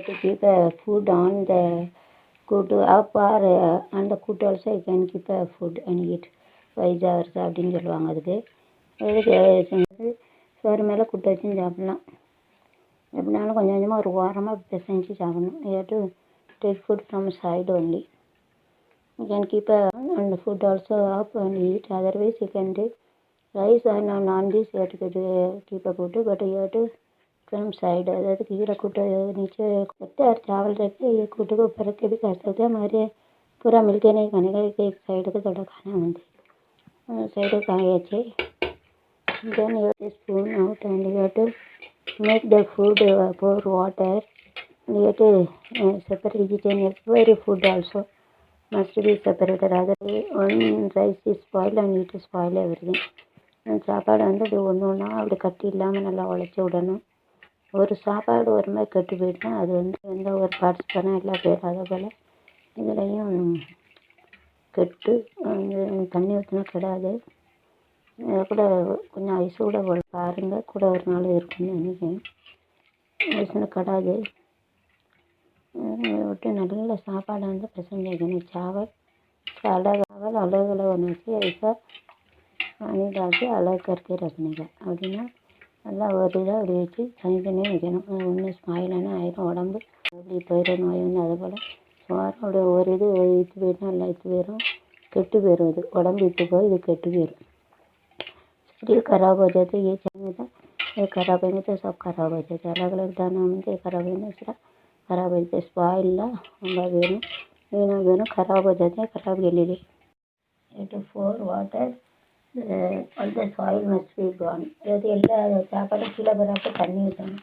to keep a food on the cook up or on the cook also you can keep a food and eat 5 hours அப்படின்னு சொல்லுவாங்க. அதுக்கு சோறு மேலே குட்டை வச்சும் சாப்பிட்லாம். எப்படினாலும் கொஞ்சம் கொஞ்சமாக ஒரு வாரமாக பிசைஞ்சு சாப்பிடணும். You have to take food from side only. You can keep and the food also up and eat. Otherwise you can take rice and non-veg you have to keep a food, but you have to from side. अதாவது कीड़ा कूटा नीचे लगता है चावल रखते ये कूटे को ऊपर रख के भी खा सकते हैं. हमारे पूरा मिलके नहीं खाने का, एक साइड को थोड़ा खाना बनते साइड को खाए अच्छे. Then you have to spoon out and you have to make the food pour water. You have to separate it and every food also must be separated. Otherwise one rice is spoiled and it spoil everything. சாப்பாடு வந்து அப்படி ஒன்று ஒன்றா அப்படி கட்டி இல்லாமல் நல்லா உழைச்சி விடணும். ஒரு சாப்பாடு ஒரு மாதிரி கெட்டு போயிட்டுனா அது வந்து எந்த ஒரு பார்ட்ஸ் பண்ணால் எல்லாம் போயிடும். அதே போல் இதுலேயும் கெட்டு தண்ணி ஊற்றினா கிடாது. அதை கூட கொஞ்சம் ஐஸ் கூட பாருங்கள், கூட ஒரு நாள் இருக்குன்னு நினைக்கிறேன். ஐஸ்னு கிடாது. விட்டு நல்ல சாப்பாடை வந்து பிசைஞ்சு வைக்கணும். चावल अलग अलग होना चाहिए. ऐसा पानी डाल के अलग करके रखने का. அப்படின்னா நல்லா ஒரு இதாக அப்படி வச்சு தனித்தனியாக வைக்கணும். ஒன்று ஸ்பாயிலான ஆயிரும் உடம்பு, அப்படி போயிடும் நோய் வந்து. அதே போல் சோறோட ஒரு இது இத்து போயிட்டுனா நல்லா இத்து போயிடும், கெட்டு போயிடும். இது உடம்பு இத்து போய் இது கெட்டு போயிடும். शरीर खराब हो जाते ये चाहिए था. ये खराब होंगे तो सब खराब हो जाते. अलग अलग दाना में खराब होंगे दूसरा खराब हो जाते. स्पॉइल वेणु खराब हो जाते हैं. खराब के लिए to pour water all the soil must be gone. यदि எல்லா சாப்பாடு கீழே போகிறப்ப தண்ணி ஊற்றணும்.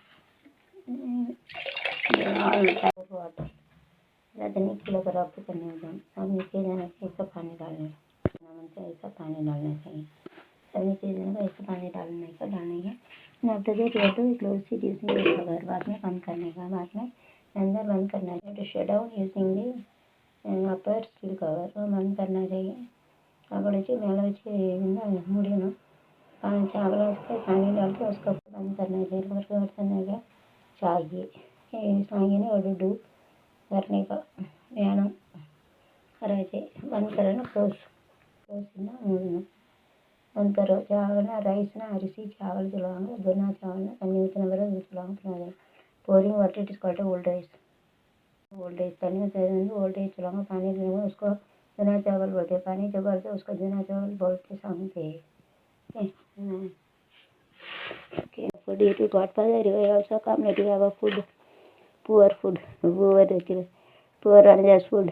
वाटर या तनी किलो बराबर करने में सब नीचे जाना चाहिए. ऐसा पानी डालने ऐसा पानी डालना चाहिए. सब नीचे जाना ऐसा पानी डालने का डालने है. After that you have to close it using the cover. बाद में बंद करने का, बाद में अंदर बंद करना है. To shut down using the upper steel cover. वो बंद करना चाहिए. चावल वैसे मेले वैसे मूड़ना चावल उसका पानी डाल के उसका बंद करना चाहिए. करने का चाहिए चाहिए और डू करने का வேணும் कराचे. बंद करो ना क्लोज ना मूड़ना बंद करो. चावल राइस ना अरिसी चावल சொல்லுவாங்க. குனா चावल தண்ணி ஊற்றின பிறகு சொல்லுவாங்க. Boring water it is called old rice. Old rice तनी வந்து ओल्ड राइस சொல்லுவாங்க. पानी में उसको गुना चावल बोलते. पानी जब भरते उसको गुना चावल बोलते समझते. Food you to got for the river also come to have a food. Poor unjust food.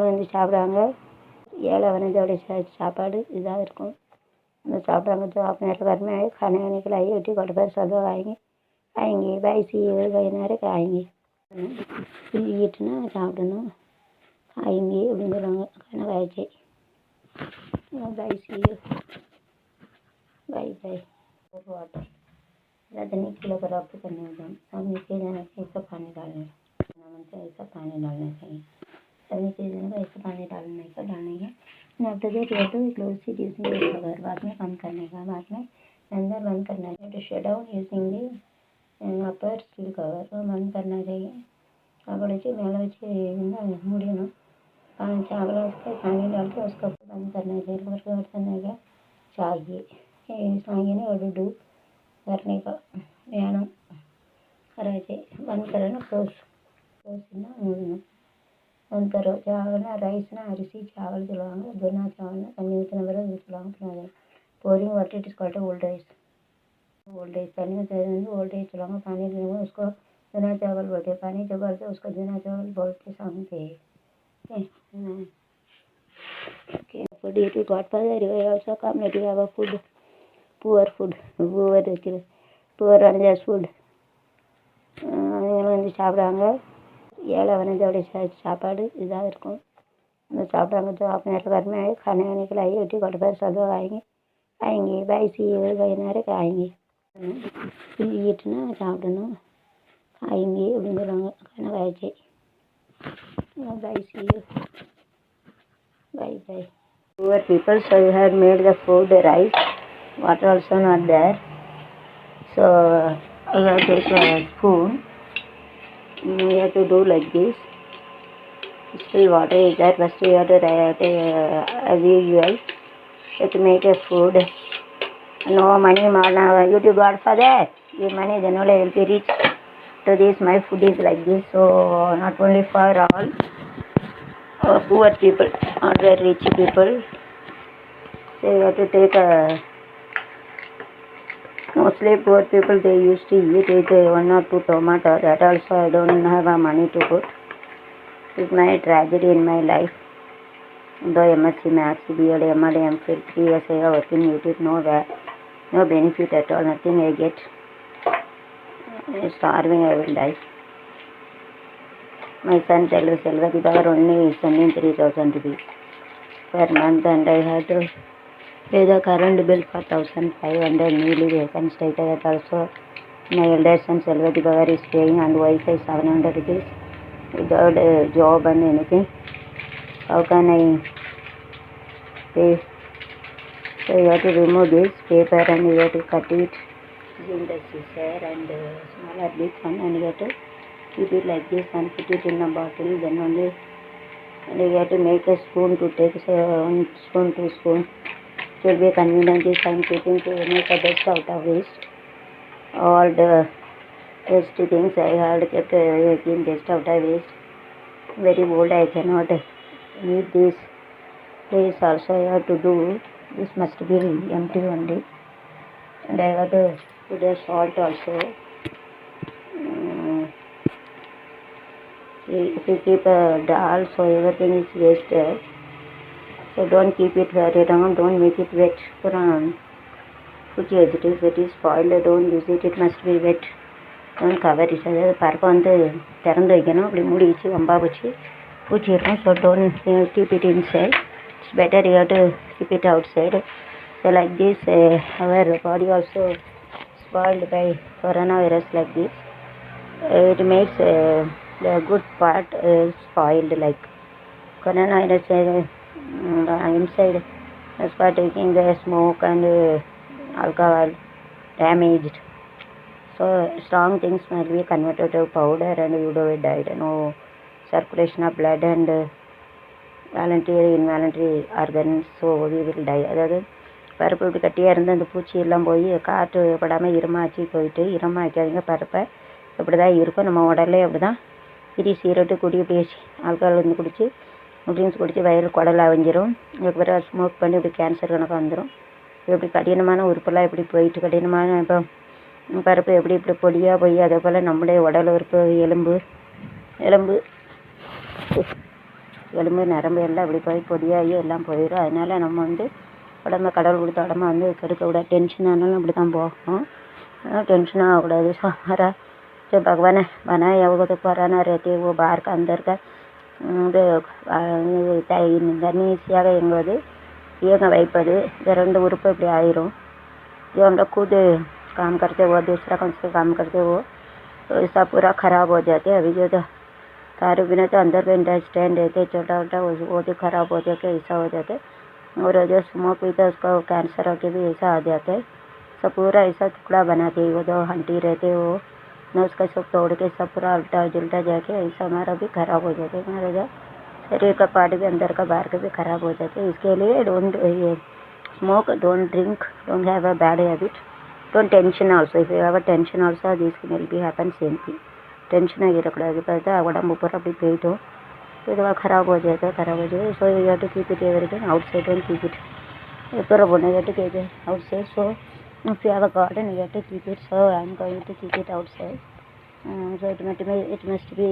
வந்து சாப்பிட்றாங்க. ஏழை வனதோடைய சாப்பாடு இதாக இருக்கும். அந்த சாப்பிட்றாங்க. तो अपने घर में आए खाने वाने के लिए रोटी कट पर सब लोग आएंगे बाईसी वगैरह आएंगे. ஈட்டுனா சாப்பிடணும். आएंगे அப்படின்னு சொல்லுவாங்க. खाना खाए बाईसी बाई वाटर ज़्यादा नहीं किलो बराबर करने में सब नीचे जाना चाहिए. ऐसा पानी डालना ऐसा पानी डालना चाहिए. सब नीचे जाना ऐसा पानी डालने का डालने है. After that you have to close it using the cover. बाद में बंद करने का, बाद में अंदर बंद करना है. To shut down using the upper steel cover. वो बंद करना चाहिए. चावल वैसे मेले वैसे मूड़ना चावल उसका पानी डाल के उसका बंद करना चाहिए. करने का चाहिए चाहिए और डू करने का வேணும் कराचे. बंद करो ना क्लोज ना मूड़ना बंद करो. चावल राइस ना अरिसी चावल சொல்லுவாங்க. குனா चावल தண்ணி ஊற்றின பிறகு சொல்லுவாங்க. Boring water it is called old rice. तनी வந்து ओल्ड राइस சொல்லுவாங்க. पानी में उसको गुना चावल बोलते. पानी जब भरते उसको गुना चावल बोलते समझते. Food you to got for the river also come to have a food. Poor unjust food. வந்து சாப்பிட்றாங்க. ஏழை வனதோடைய சாப்பாடு இதாக இருக்கும். அந்த சாப்பிட்றாங்க. तो अपने घर में आए खाने वाने के लिए रोटी कट पर सब लोग आएंगे बाईसी वगैरह आएंगे. ஈட்டுனா சாப்பிடணும். आएंगे அப்படின்னு சொல்லுவாங்க. खाना खाए बाईसी by. Poor people, so you had made the food rice. Water also not there. So I have to take a spoon You have to do like this. Still water is there. First you have to as usual. You have to make a food. No money, man. You got for that. Give money, then only I will be rich. So this, my food is like this. So not only for all poor people or the rich people. So you have to take a. Mostly poor people, they used to eat with 1 or 2 tomato. That also I don't have money to put. It's my tragedy in my life. Though MSc Maths, B.Ed, M.Ed, M.Phil, 3 years I have worked in YouTube, no benefit at all, nothing I get. Starving I will die. My son Selva Dibagar only is sending 3,000 rupees per month, and I had to pay the current bill for 1,500 newly vacant state. That also my elder son Selva Dibagar is paying, and Wi-Fi 700 rupees without a job and anything. How can I pay? So you have to remove this paper and you have to cut it using the scissor and smaller big one, and you have to keep it like this and put it in a bottle. Then only, and you have to make a spoon to take 1 spoon, 2 spoon. It will be convenient. This I am keeping to make the best out of waste. All the waste things I had kept making best out of waste. Very old, I cannot need this. This also I have to do. This must be empty only. And I have to put a salt also. If you keep a dal, so everything is wasted. So don't keep it very long, don't make it wet. Put vegetables, it is spoiled, don't use it, it must be wet. Don't cover it. அதாவது பருப்பை திறந்து வைக்கணும், அப்படி மூடி வச்சு வம்பா வச்சு பூச்சிடும். So don't keep it inside. It's better you have to keep it outside. So like this, our body also spoiled by coronavirus like this. It makes the good part spoiled, like coronavirus inside start taking the smoke and alcohol damaged. So strong things might be converted to powder and you would have died. No circulation of blood and voluntary involuntary organs, so we will die. அதாவது பருப்பு இப்படி கட்டியாக இருந்து அந்த பூச்சி எல்லாம் போய் காற்று படாமல் இருமாச்சி போயிட்டு இருமாக்காதீங்க பருப்பை. இப்படி தான் இருக்கும் நம்ம உடலே. அப்படி தான் இடி சீரட்டு குடி பேசி ஆல்கஹால் குடித்து ட்ரிங்க்ஸ் குடித்து வயிறு குடல் அவிஞ்சிரும். இதுக்கு பிறகு ஸ்மோக் பண்ணி இப்படி கேன்சர் கணக்கு வந்துடும். இப்படி கடினமான உறுப்பெல்லாம் இப்படி போயிட்டு கடினமான இப்போ பருப்பு எப்படி இப்படி பொடியாக போய் அதே போல் நம்முடைய உடல் உறுப்பு எலும்பு நரம்பு எல்லாம் இப்படி போய் பொடியாகி எல்லாம் போயிடும். அதனால் நம்ம உடம்பை கடவுள் கொடுத்த உடம்பை கெடுக்க கூடாது. டென்ஷன் ஆனாலும் இப்படி தான் போகணும். ஆனால் டென்ஷன் ஆகக்கூடாது. सारा जो भगवान बनाया वो तो कोरोना रहते वो बाहर का अंदर का தன்னிச்சையாக இயங்குவது இயங்க வைப்பது இந்த 2 உறுப்பு இப்படி ஆயிரும். जो हम लोग खुद काम करते वो दूसरा कौन से काम करते वो तो ऐसा पूरा खराब हो जाते. अभी जो दारू पीना तो अंदर का इंटेस्टाइन रहते छोटा छोटा वो भी खराब हो जाते, ऐसा हो जाते. और जो स्मोक पीता है उसको कैंसर होके भी ऐसा आ जाता है. सब पूरा ऐसा टुकड़ा बनाते वो जो हंटी रहते वो न उसका सब तोड़ के सब पूरा उल्टा जुल्टा जाके ऐसा हमारा भी खराब हो जाता है. हमारा जो शरीर का पार्ट भी अंदर का बाहर का भी खराब हो जाते हैं. इसके लिए don't smoke, don't drink, don't have a bad habit, don't tension also. If you have a tension also this will be happen same thing. Tension ಆಗಿರக்கூடாது. பார்த்தா உடம்பு பூரா அப்படி போயிட்டோம். இதெல்லாம் खराब हो जाता है. So you have to keep it everything outside, don't keep it எப்போ போன you have to keep it outside. So if you have a garden you have to keep it. So I am going to keep it outside. So it must be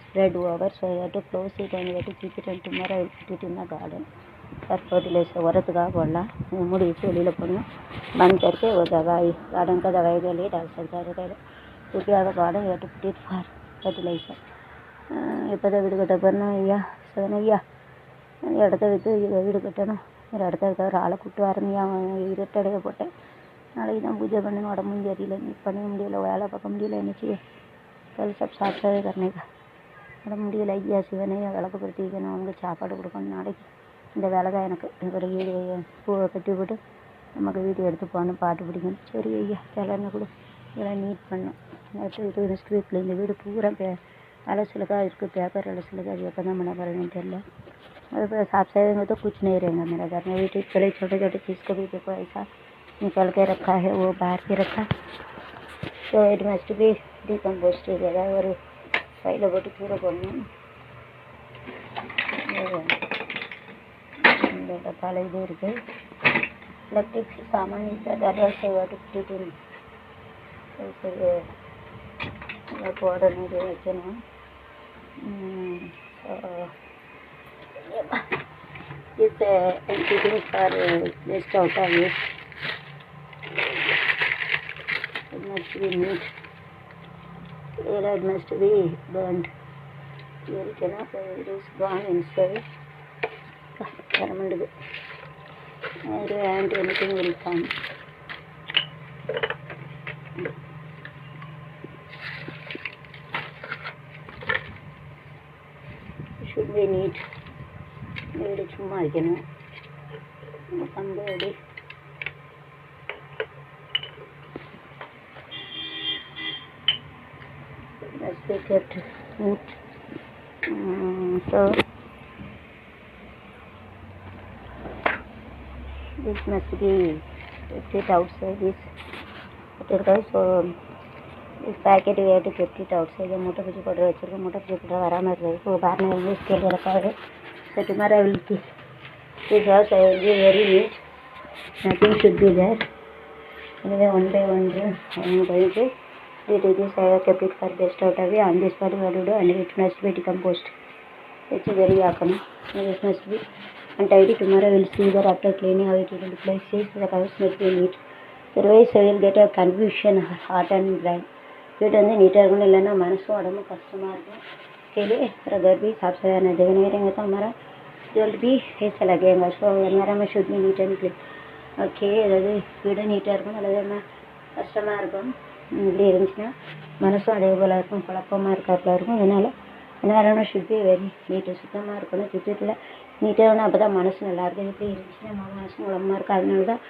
spread over. So you have to close it and you have to keep it, and tomorrow I will put it in the garden for fertilizer. उरतुका बोला मुड़ी चोली लोगों बंद करके वो दवाई garden का दवाई के लिए डाल सकता है. क्योंकि अगर garden you have to put it for fertilizer. இப்போ தான் வீடு கட்ட போகிறேன்னா ஐயா சதனையா இடத்த விற்று வீடு கட்டணும். ஒரு இடத்த இருக்க ஒரு ஆளை கூப்பிட்டு வரணும். இருட்டடைய போட்டேன். நாளைக்கு தான் பூஜை பண்ணணும். உடம்பும் சரியில்லை, பண்ண முடியல, வேலை பார்க்க முடியல. என்ன செய்ய कल सब साफ सफाई करने का உட முடியல. ஐயா சிவனையா விளக்கு படுத்தி வைக்கணும், அவங்களுக்கு சாப்பாடு கொடுக்கணும். நாளைக்கு இந்த வேலை தான் எனக்கு. ஒரு வீடு பூவை கட்டி போட்டு நமக்கு வீடு எடுத்து போகணும், பாட்டு பிடிக்கணும். சரி ஐயா கிளறணும் கொடு, இதெல்லாம் நீட் பண்ணும். இது நெக்ஸ்ட் வீக்கில் இந்த வீடு பூரா அலசலுக்காக இருக்குது, பேப்பர் अलसलगा அது எப்போ தான் பண்ண போகிறேன்னு தெரியல। तो साफ सफाई में तो कुछ नहीं रहेगा मेरा घर में भी ठीक। चले छोटे छोटे चीज़ को भी देखो ऐसा निकल के रखा है, वो बाहर के रखा, तो इट मस्ट बी डिकम्पोस्ट जगह और पहले बोटी पूरा बोलना डब्बाल இது இருக்குது। எலக்ட்ரிக் சாமான் நிறையா செய்வாட்டு போடணும், இது வைக்கணும்। This empty things are placed out of it. It must be neat. It must be burned. Here cannot, it is gone inside. And anything will come. It should be neat. வீடு சும்மா வைக்கணும், கம்பேடி must be kept neat. So this must be kept outside this potato. So this packet we have to keep it outside. The मोटा कुछ पड़ रहा है, चलो मोटा कुछ पड़ रहा है, आराम से वो बाहर में इसके लिए रखा है। So tomorrow I will keep this house, I will be very neat, nothing should be there. Anyway, one by one I am going to do this. I have kept it for best out of it. On this part what to do, and it must be decomposed. It's very yakana. This must be untidy. Tomorrow I will see that after cleaning how it will look like. See, the house must be neat. Otherwise I will get a confusion, heart and brain. வீட்டு வந்து நீட்டாக இருக்கணும், இல்லைன்னா மனசும் உடம்பு கஷ்டமாக இருக்கும்। के लिए पूरा घर भी साफ सफाई न देखने रहेंगे तो हमारा रिजल्ट भी ऐसा लगेगा। सो हमारा में शुद्ध நீட் அண்ட் க்ளீன் ஓகே। அதாவது வீடு நீட்டாக இருக்கும், அல்லது என்ன கஷ்டமாக இருக்கும், இப்படி இருந்துச்சுன்னா மனசும் அதே போல் இருக்கும், குழப்பமாக இருக்காப்புல இருக்கும்। அதனால் என்வரன்மெண்ட் ஷுட் பி வெரி நீட்டு, சுத்தமாக இருக்கணும், சுத்தத்தில் நீட்டாக இருக்கணும், அப்போ தான் மனசு நல்லாயிருக்கும்। இப்படி இருந்துச்சுன்னா நம்ம மனசும் குழம்பமாக இருக்கும்। அதனால தான்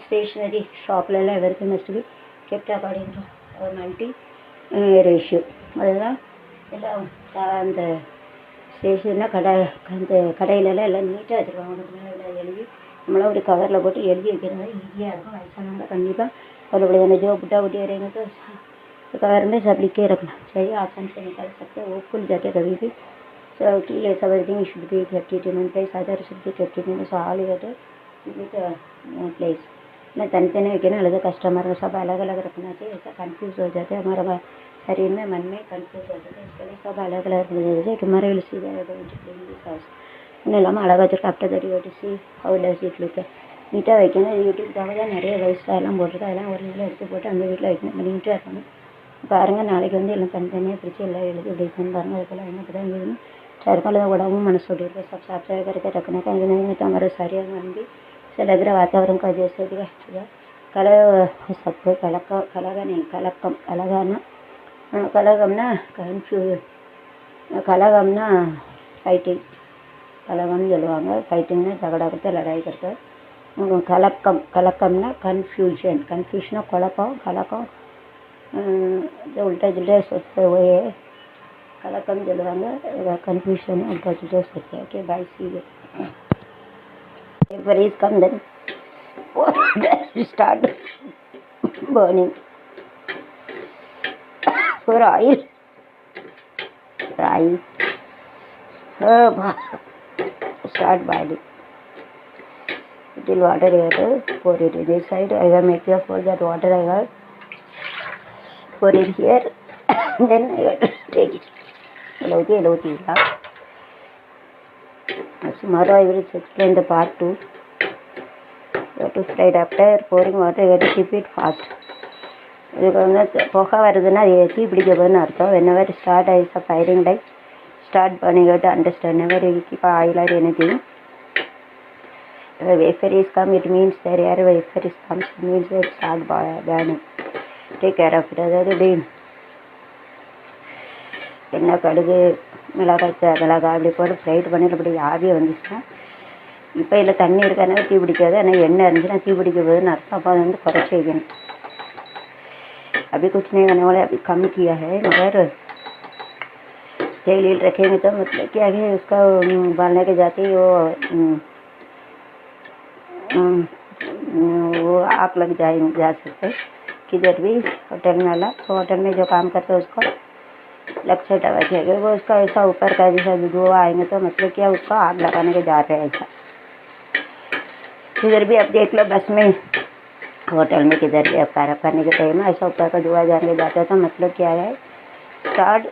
ஸ்டேஷ்னரி ஷாப்லலாம் எவருக்கு must be kept according to multi ratio. அதுதான் எல்லாம் அந்த ஸ்டேஷன்னா அந்த கடையிலலாம் எல்லாம் நீட்டாக வச்சுருவாங்க। உனக்கு மேலே எழுதி நம்மளாம் ஒரு கவரில் போட்டு எழுதி வைக்கிறது ஈஸியாக இருக்கும்। வயசானவங்க கண்டிப்பாக அவளுடைய அந்த जो बुढ़ा बुढ़ी रहेंगे तो कवर में सब लिख के रखना चाहिए, आसान से निकाल सकते हैं, वो खुल जाते कभी भी। सो की सब everything should be kept it in one place, other should be kept it in so all you get with place। मैं तनितने வைக்கணும், அல்லது कस्टमर सब अलग अलग रखना चाहिए, ऐसा कंफ्यूज हो जाते हैं, हमारा शरीर में मन में कंफ्यूज हो जाते हैं, इसके लिए सब अलग अलग रखना चाहिए। तुम्हारे will see that this house இன்னும் இல்லாமல் அழகாக வச்சுருக்க after that you have to see how does it look நீட்டாக வைக்கணும்। யூடியூப்காக தான் நிறைய வயசாலாம் போட்டிருக்கு, அதெல்லாம் ஒரு இதில் எடுத்து போட்டு அந்த வீட்டில் வைக்கணும், நீட்டாக இருக்கணும்। பாருங்கள், நாளைக்கு வந்து எல்லாம் தனித்தனியாக பிரித்து எல்லாம் எழுதி டிசைன் பாருங்கள், அதுக்கெல்லாம் என்ன தான் எழுதணும் चारपाल उड़ाऊ मन सोटी सब साफ सफाई करके रखने का। तो हमारे सारे मन भी से लग रहा वातावरण का जैसे कल सबको कलगा नहीं कलकम कलगाना कलगमना कन्फ्यूज कलगमना फाइटिंग कलगम जलवांगा फाइटिंग में झगड़ा करते लड़ाई करते कलकम कलकमना कन्फ्यूजन कन्फ्यूजन कुड़पम कलकम जो उल्टा जुल्टा सोचते हुए कलकम जलवांगा कन्फ्यूजन उल्टा जुल्टा सोचते हैं कि by C if it is come then start burning for oil start boiling till water I have to pour it in this side. I will make sure for that water I will pour it here then I will take it hello tomorrow I will explain the part 2. You have to slide after pouring water you have to keep it fast. இதுக்கு வந்து புகை வருதுன்னா அது தீ பிடிக்க போகுதுன்னு அர்த்தம். whenever start is a firing like start burning you have to understand never you keep oil or anything. Vapor is come it means there air vapor is comes it means it start burning. Take care of it. அதாவது என்ன கடுகு மிளகாய் மிளகாய் அப்படி போட்டு fried பண்ணி அப்படி ஆவியை வந்துச்சுன்னா இப்போ இதில் தண்ணி இருக்கிறனால தீ பிடிக்காது. ஆனால் எண்ணெய் இருந்துச்சுன்னா தீ பிடிக்க போகுதுன்னு அர்த்தம். அப்போ அதை வந்து குறைச்சி வைக்கணும். अभी कुछ नहीं होने वाला, अभी कम किया है, मगर तेल रखेंगे तो मतलब क्या है उसका उबालने के जाते ही वो आग लग जा सकते किधर भी होटल में वाला। तो होटल में जो काम करते हैं उसको लक्ष्य दवा चाहिए, वो उसका ऐसा ऊपर का जैसा धुआं आएंगे तो मतलब क्या उसको आग लगाने के जा रहे हैं ऐसा। किधर भी आप देख लो बस में होटल में किधर भी आप खराब करने के टाइम में ऐसा ऊपर का धुआं जाने जाता है तो मतलब क्या है start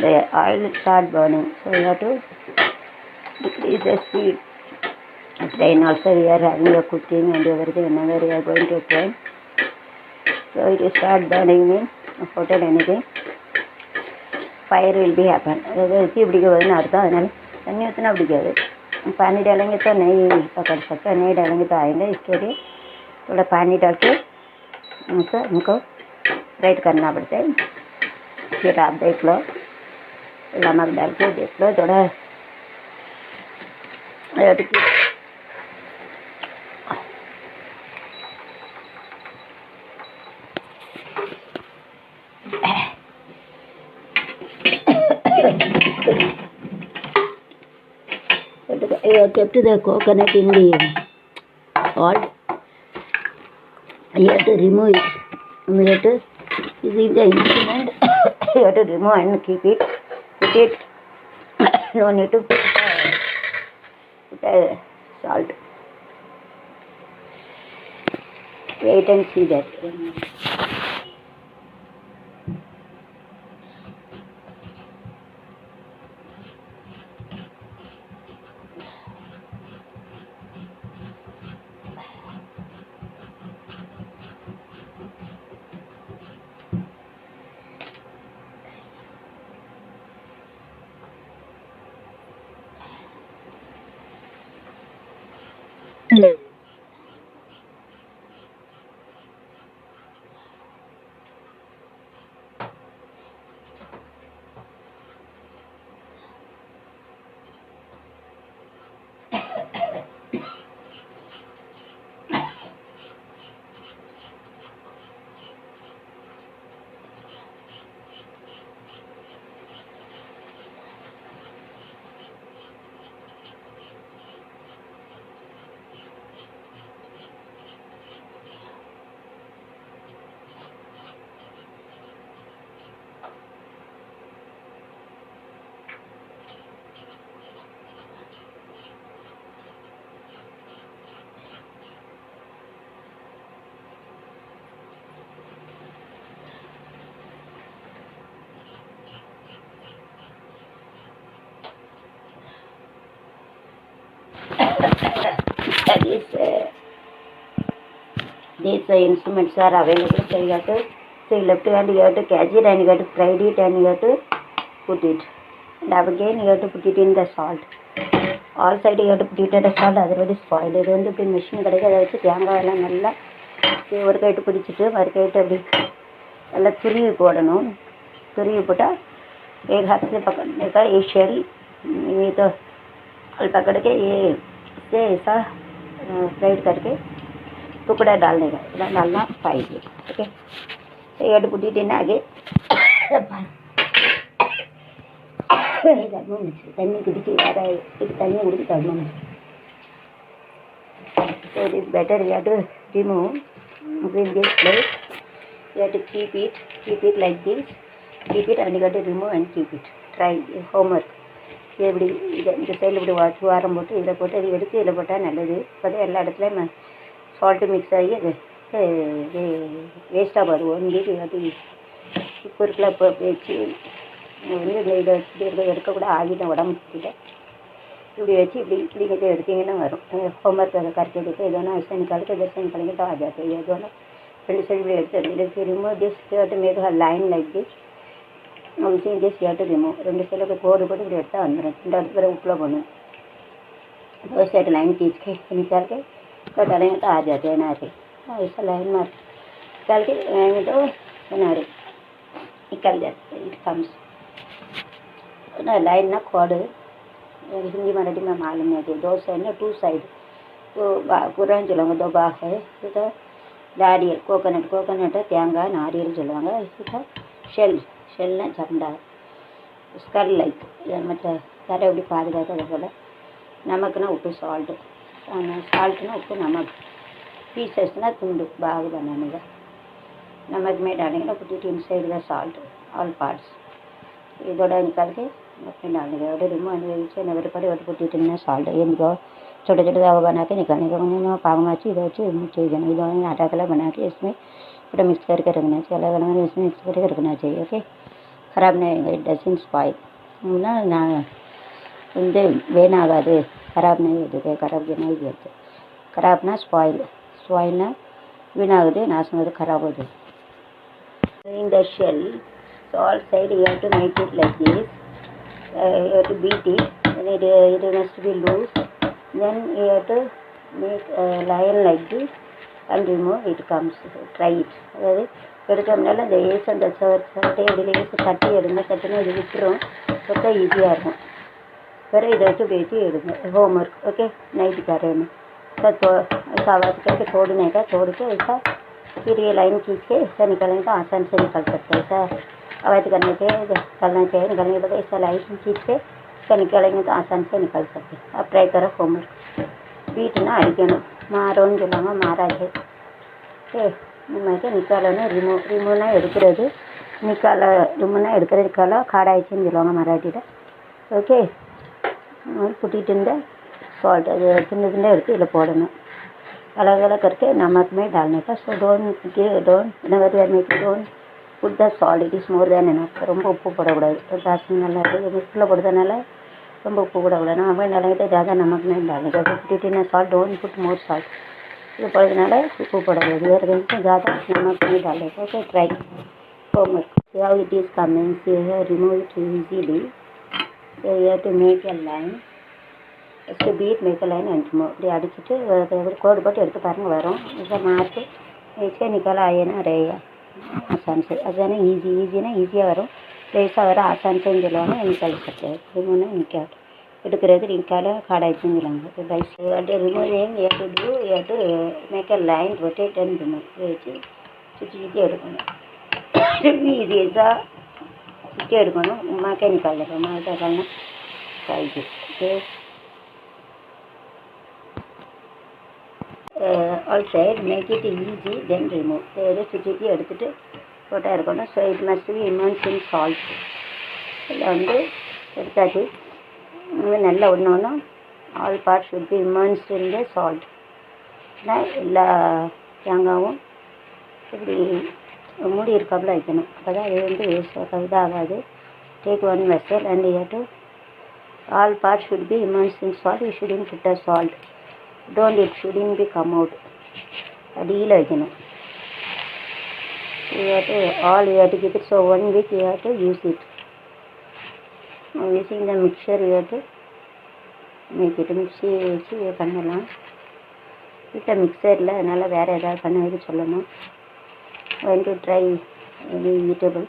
the oil start burning, so you have to decrease the speed. Train also we are having a cooking and everything, whenever we are going to train, so it will start burning in hotel anything, fire will be happen. इसी पिടിக்குதுன்னு அர்த்தம், அதனால தண்ணி ஊற்றினா पिடிக்காது, पानी डालेंगे तो नहीं पकड़ सकता, नहीं डालेंगे तो आएंगे, इसके लिए थोड़ा पानी डाल के उनको फ्राइड करना पड़ता है। फिर आप देख लो नमक डाल के देख लो थोड़ा you have kept the coconut in the salt. You have to remove it. You have to use the instrument. You have to remove and keep it. Put it. No need to put salt. Wait and see that. These instruments are available, so you have to say left hand you have to catch it and you have to fry it and you have to put it, and again you have to put it in the salt. All side you have to put it in the salt, otherwise it spoil. இது வந்து இப்படி machine கிடைக்கும், அதை வச்சு தேங்காய் எல்லாம் நல்லா ஒரு கைட்டு பிடிச்சிட்டு மறு கைட்டு அப்படி நல்லா துருவி போடணும். तुरवी पोटा एक हाथ से पकड़ने का ये शेल, ये तो पकड़ के ये से ऐसा फ्राइड करके टुकड़ा डालने का डालना पाएगी। ओके, ये पुटी दिन आगे तन्नी कुछ आ रहा है, तन्नी उड़ी तड़ना। So it is better you have to remove in this place. You have to keep it like this. Keep it and you have to remove and keep it. Try homework. இப்படி இந்த சைடில் இப்படி வாரம் போட்டு இதில் போட்டு அதை எடுத்து இதில் போட்டால் நல்லது. இப்போ தான் எல்லா இடத்துலையும் சால்ட்டு மிக்ஸ் ஆகி அது வேஸ்ட்டாக போகுது. ஒன்றுக்கு அது உப்பு இருக்குல்ல, இப்போ வச்சு வந்து இதை இப்படி எடுக்கக்கூட ஆகிட்டேன் உடம்புக்கிட்ட. இப்படி வச்சு இப்படி கொஞ்சம் எடுத்தீங்கன்னா வரும். होमवर्क करके देखो, ये दोनों ऐसे निकाल के इधर से निकालेंगे तो आ जाते हैं। ये दोनों फ्रंट साइड भी எடுத்து फिर remove this, you have to make a line like this. उसी this you have to remove. ரெண்டு சைடில் கோடு போட்டு இப்படி எடுத்தால் வந்துடும். இந்த இடத்துல उपला போடணும், दो साइड लाइन खींच के निकाल के तो डालेंगे तो आ जाते हैं नारे। ऐसा लाइन मार निकाल के लगाएंगे तो नारे निकल जाते हैं। इट कम्स ना लाइन ना कोड, हिंदी मराठी में मालूम नहीं थे। दो साइड ना टू साइड குரான்னு சொல்லுவாங்க, தொபா है इधर नारियल कोकोनट தேங்காய் நாரியல் சொல்லுவாங்க. इधर ஷெல்னா சண்டா ஸ்கல் லைக் மற்ற தரை எப்படி பாதுகாத்து போல். நமக்குன்னா உப்பு சால்ட்டு उप्पू नमक पीसेसना तुंड बाग बनाने का नमक में डालेंगे ना put it inside the salt all parts ये थोड़ा निकाल के नमक में डालने का और रिमूव नगर पड़े और पुट इट इन साल्ट ये छोटे छोटे दावा बना के निकालने का उन्हें पाग माची इधर चाहिए इधर आटा कला बना के इसमें पूरा मिक्स करके रखना चाहिए. अलग अलग इसमें मिक्स करके रखना चाहिए. ओके, ख़राब नहीं होगा. इट डजंट स्पॉइल ना வந்து வேணாகாது, खराब नहीं होते. खराब नहीं होते. खराब ना स्पॉइल ना வீணாகுது, நாசமாகுது, खराब होते. In the shell, so all side you have to make it like this. You have to beat it. Then it must be loose. Then you have to make a line like this and remove. It comes. Try it. அதாவது எடுத்தோம்னால அந்த ace அந்த சட்டை அப்படியே ace கட்டி எடுங்க. கட்டினா இது விட்டுரும். ரொம்ப ஈஸியாக இருக்கும். फिर इधर से बेटी एड़ूंगा होमवर्क. ओके, नाइट कर रहे हैं सब सावाद करके छोड़ने का, छोड़ के ऐसा फिर ये लाइन खींच के ऐसा निकलने का आसान से निकल सकते हैं. ऐसा अवैध करने के निकलना चाहिए. निकलने के बाद ऐसा लाइन खींच के ऐसा निकलेंगे तो आसान से निकल सकते हैं. अब ट्राई करो होमवर्क. बीटना अड़कணும் மாறோன்னு சொல்லுவாங்க, மாறாது. ஓகே, இனிமேட்டு நிக்காலன்னு ரிமூவ்னா எடுக்கிறது, ரிமூவ்னா எடுக்கிறது, நிக்கால காடாயிடுச்சுன்னு சொல்லுவாங்க மராட்டியில். Okay, put in the salt चिन्ह चिन्ह எடுத்து இதில் போடணும். अलग अलग करके नमक में डालने का. So don't put the salt. It is more than enough. ரொம்ப உப்பு போடக்கூடாது. ஜாஸ்தி நல்லா இருக்குது மிக்ஸில் போடுறதுனால ரொம்ப உப்பு போடக்கூடாது. நம்ம நிலையிட்ட ज़्यादा नमक में डालने का. Put in salt, don't put more salt. இது போடுறதுனால உப்பு போடக்கூடாது. வேறு ज़्यादा नमक में डालने का. Okay, try homework. How it is coming. Remove it easily. So you have to make a line. Just beat, make a line and remove. இப்படி அடிச்சுட்டு கோடு போட்டு எடுத்து பாருங்கள் வரும். इसे मार्क ऐसे निकल आए ना रहेगा आसान से. अजाना ஈஸினா ஈஸியாக வரும். லேசாக வர ஆசான் से சொல்லுவாங்க. निकाल सकते हैं. रिमूव निकाल எடுக்கிறது निकाल காடாயிடுச்சுன்னு சொல்லுவாங்க. பைஸ் removing you have to do, you have to make a line, rotate and remove. வச்சு சுற்றி எடுக்கணும். ஈஸியாக சுற்றி எடுக்கணும். மாக்கே நிக்காलना माके निकालना चाहिए. Okay, all side make it easy then remove. இதை சுற்றி எடுத்துகிட்டு போட்டால் இருக்கணும். So it must be immerse in salt. இதில் வந்து எடுத்தாச்சு. நல்லா ஒன்று all part should be immerse in the salt. எல்லா தேங்காயும் இப்படி மூடி இருக்காப்புல வைக்கணும். அப்போ தான் அது வந்து வேஸ்ட்டாக இதாகாது. Take one vessel and you have to all part should be immerse in salt. You shouldn't put a salt. Don't it shouldn't be come out. அடியில் வைக்கணும். You have to all you have to keep it. So 1 week you have to use it. Using the mixer you have to make it. Mixie வச்சு பண்ணலாம். வீட்டில் mixer இல்லை, அதனால் வேறு ஏதாவது பண்ண சொல்லணும். When to try any eatable,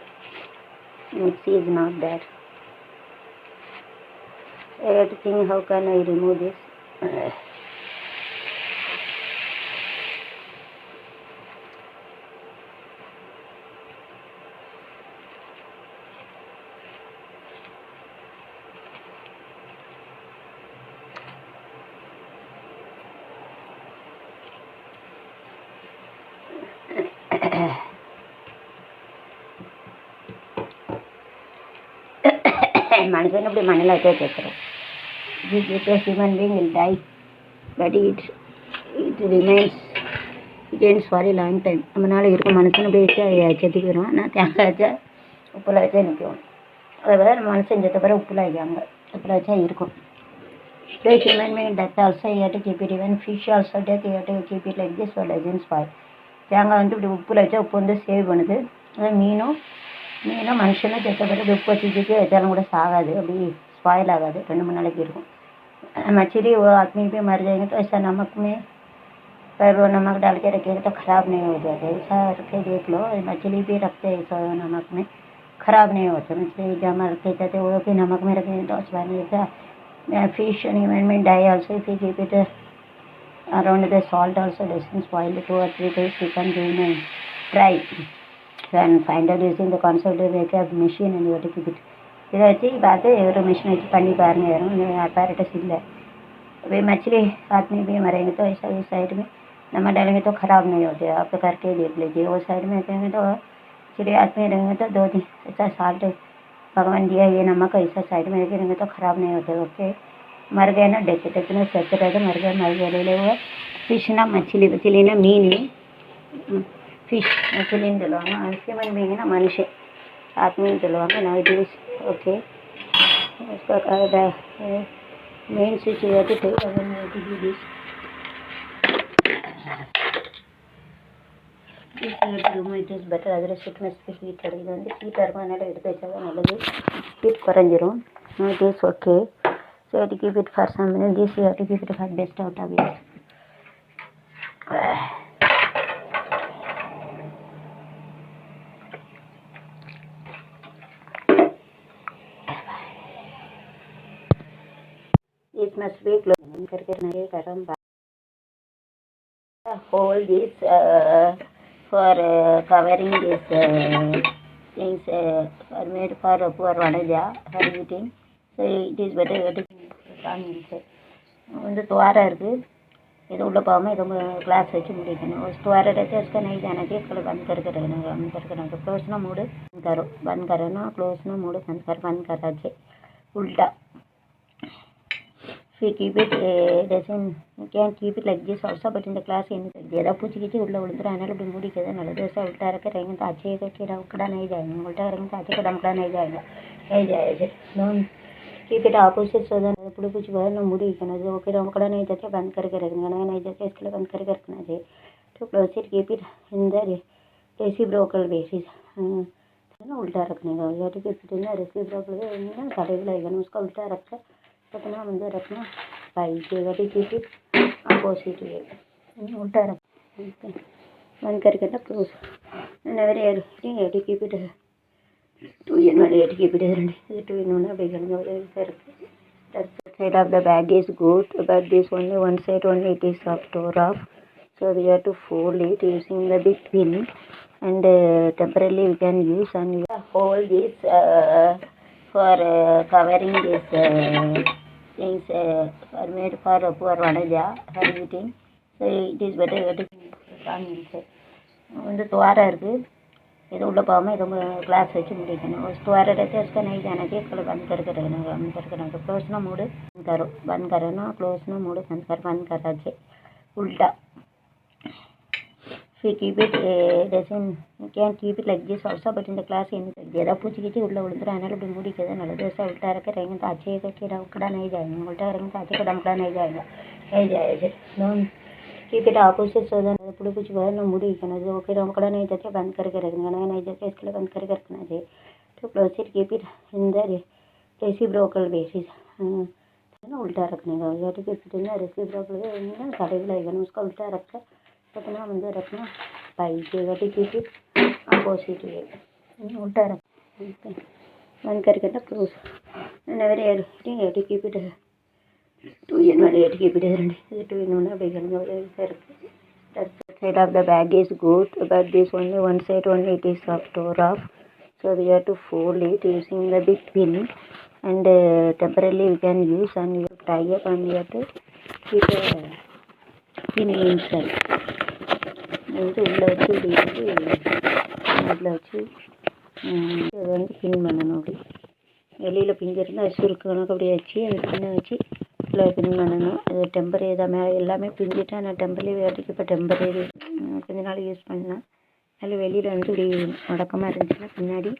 mixie is not there. I have to think how can I remove this. மனுஷன் அப்படி மண்ணில் வச்சே கேட்குறோம். Human being will tie but it remains for a long time. நம்மளால இருக்கும் மனுஷன் அப்படி வச்சா செத்து போயிடும். ஆனால் தேங்காய் வச்சா உப்பில் வச்சா நிற்கும். அதை விட மனுஷன் செத்த பிறகு உப்பில் வைக்காங்க. உப்பில் வச்சா இருக்கும். Human being death also you have to keep it. Even fish also death you have to keep it like this. For doesn't spoil. தேங்காய் வந்து இப்படி உப்பில் வச்சா உப்பு வந்து சேவ் பண்ணுது. அதான் மீனும் மனுஷனும் செத்த பிறகு உப்பு வச்சு வச்சாலும் கூட சாகாது. அப்படி ஸ்பாயில் ஆகாது. 2-3 நாளைக்கு இருக்கும். मछली वो आदमी पे मर जाएंगे तो ऐसा नमक में पर वो नमक डाल के रखेंगे तो ख़राब नहीं हो जाता. ऐसा रखे देख लो. मछली भी रखते हैं ऐसा नमक में, ख़राब नहीं होता. मछली जमा रखे जाते वो भी नमक में रखेंगे तो अच्छा नहीं होता. फिश एनिमल में die also if you keep it around the salt also doesn't spoil. 2 or 3 days you can do and try. And find out using the concept of machine and you have to keep it. இதை வச்சு பார்த்து ஒரு machine வச்சு பண்ணி பாருங்கள். यार apparatus இல்லை वे मछली हाथ में भी मरेंगे तो ऐसा उस साइड में नमक डालेंगे तो ख़राब नहीं होते. आप करके देख लीजिए. वो साइड में रखेंगे तो चिड़िया हाथ में रहेंगे तो 2 दिन ऐसा साल्ट भगवान दिया ये नमक ऐसा साइड में रखेंगे तो ख़राब नहीं होते. ओके मर गए ना डेथ में सेट रहे मर गए ले हुआ फिशना मछली मछलीना मीन फिश मछली ह्यूमन बींग ना मनुष्य आदमी ना इट इज ओके उसका main switch room it is better other sickness heat heat अरमानाल नल्लது हीट குறைஞ்சிரும். It is okay so you have to keep it for some minutes. This you have to keep it for best out of it. This must be closed करके नहीं गरम hold this for covering this things for made for poor vanaja for eating. So it is better வந்து துவாரம் இருக்குது. இது உள்ளே போகாமல் இது ग्लास வச்சு முடிக்கணும். उस द्वार रहते उसका नहीं जाना चाहिए. कल बंद करके रखना क्लोज ना मूड करो बंद करो ना क्लोज ना मूड बंद करना चाहिए उल्टा. फिर keep it doesn't can keep it like this also but in the class ज़्यादा पूछ कीजिए उल्ला उड़ता है ना मूडी के नल जैसा उल्टा रखे रहेंगे तो अच्छे का कीड़ा उकड़ा नहीं जाएंगे. उल्टा करेंगे तो अच्छे का डमकड़ा नहीं जाएगा नहीं जाएगा. Keep it opposite so then पुड़ी कुछ बाहर ना मुड़ी करना जो ओके डमकड़ा नहीं जाते बंद करके रखना नहीं जाते इसके लिए बंद करके रखना चाहिए. तो close it keep it in the reciprocal basis ना उल्टा रखने का या तो keep it in the reciprocal way कड़े लगेगा उसका उल्टा रखकर रखना मुझे रखना पाइएगा. कीप इट अपोजिट वे उल्टा रख बंद करके ना close never keep it 2 in 1 keep it 2 in 1 that side of the bag is good but this only one side only it is tore off. So we have to fold it using the big pin and temporarily we can use and we hold this for covering this things for made for poor vanaja for eating. So it is better வந்து துவாரம் இருக்குது. இது உள்ளே போகாமல் இது glass வச்சு முடிக்கணும். उस द्वार रहते उसका नहीं जाना चाहिए. कल बंद करके रखना क्लोज ना मूड बंद करो ना क्लोज ना मूड बंद करना चाहिए उल्टा. फिर keep it doesn't can keep it like this also but in the class ज़्यादा पूछ कीजिए उल्ला उड़ता है ना मूडी के नल जैसा उल्टा रखे रहेंगे तो अच्छे का कीड़ा उकड़ा नहीं जाएंगे. उल्टा करेंगे तो अच्छे का डमकड़ा नहीं जाएगा नहीं जाएगा. Keep it opposite so then पुड़ी कुछ बाहर ना मुड़ी करना जो ओके डमकड़ा नहीं जाते बंद करके रखना नहीं जाते इसके लिए बंद करके रखना चाहिए. तो close it keep it in the reciprocal basis ना उल्टा रखने का या तो keep it in the reciprocal way कड़े लगेगा उसका उल्टा रखकर रखना मुझे रखना पाइएगा. कीप इट अपोजिट वे उल्टा रख बंद करके ना close never keep it 2 in 1 keep it 2 in 1 that side of the bag is good but this only one side only it is tore off. So we have to fold it using the big pin and temporarily we can use and we have to tie up and we have to keep a pin inside. வந்து உள்ளே வச்சு இப்படி அதில் வச்சு அதை வந்து பின் பண்ணணும். அப்படி வெளியில் பிஞ்சிருந்தால் அது சுருக்கு கணக்கு அப்படியே வச்சு அதை பின்ன வச்சு பின் பண்ணணும். அது டெம்பரரி தான் மேலே எல்லாமே பிஞ்சிட்டு ஆனால் டெம்பரரி வேலைக்கு இப்போ டெம்பரரி கொஞ்ச நாள் யூஸ் பண்ணேன். அதில் வெளியில் வந்து இப்படி முடக்கமாக இருந்துச்சுன்னா பின்னாடி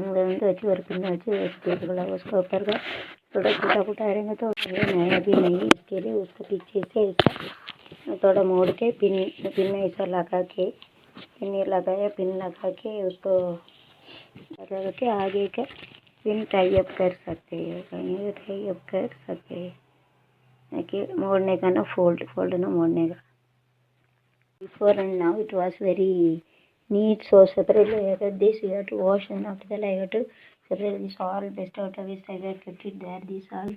அதை வந்து வச்சு ஒரு பின்னை வச்சு वैसे उसको ऊपर का थोड़ा छोटा छोटा रहेंगे तो नया भी नहीं इसके लिए उसको पीछे से ऐसा थोड़ा मोड़ के पिन ऐसा लगा के पिन लगाया पिन लगा के उसको लगा के आगे का पिन टाई अप कर सकते हैं कहीं टाई अप कर सकते हैं कि मोड़ने का ना फोल्ड ना मोड़ने का. Before and now it was very neat. So separately I got this you have to wash and after that I have to separate this all best out of this I have kept it there this all